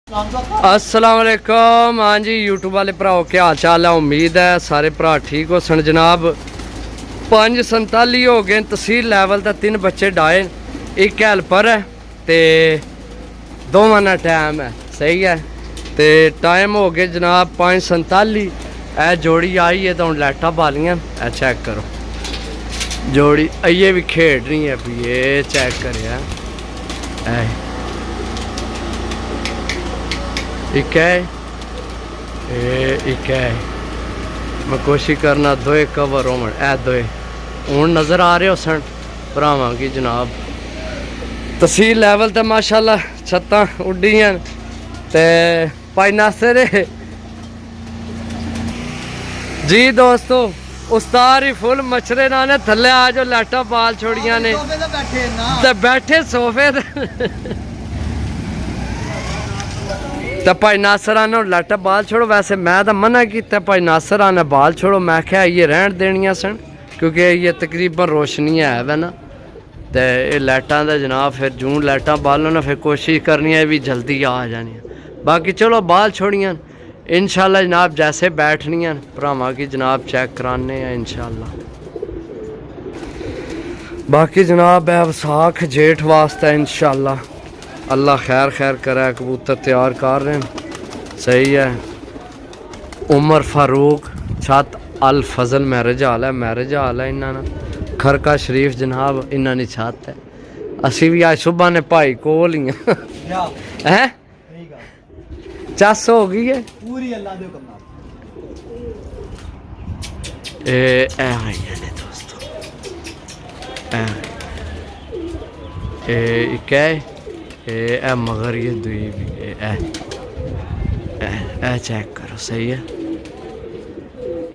अस्सलाम वालेकुम। हाँ जी यूट्यूब वाले भराओ क्या हाल चाल है। उम्मीद है सारे भरा ठीक हो सन जनाब। 5:47 हो गए तहसील लैवल ते 3 बच्चे डाए, एक हेल्पर है ते दोवां दा टाइम है सही है। ते टाइम हो गए जनाब 5:47। ए जोड़ी आई है तो हूँ लाइटा बालियां ए चेक करो। जोड़ी आइए भी खेड रही है भी ये चेक करें एक है मैं कोशिश करना दोए कवर होवन ए दोए हूँ नज़र आ रहे हो सन भरावां की जनाब। तहसील लैवल ते माशाल्लाह छत्तां उड्डियां ते भाई नासिर जी दोस्तों उस्ताद ही फुल मछरे ने थले आ जो लाइटा बाल छोड़िया ने ते बैठे सोफे तो भाई नासर आने लाइटा बाल छोड़ो। वैसे मैं तो मना किया भाई नासर आने बाल छोड़ो, मैं क्या ये रहन देनिया सन क्योंकि ये तकरीबन रोशनी है वै ना। तो ये लाइटा का जनाब फिर जूं लाइटा बालो ना फिर कोशिश करनी है भी जल्दी आ जानी। बाकी चलो बाल छोड़ियां इंशाल्लाह जनाब जैसे बैठनियां भरावां की जनाब चेक कराने हैं इंशाल्लाह। बाकी जनाब है वसाख जेठ वास्ते इंशाल्लाह अल्लाह खैर खैर करे। कबूतर तैयार कर रहे हैं सही है। उमर फारूक छत अल फजल मैरिज हाल है इन्होंने खरका शरीफ जनाब इन्होंने छत है। असी भी आज सुबह ने भाई कोल ही हैं चस हो गई है पूरी अल्लाह दे हुक्म नाल। दोस्तों क्या है मगर ये दुई भी चेक करो सही है।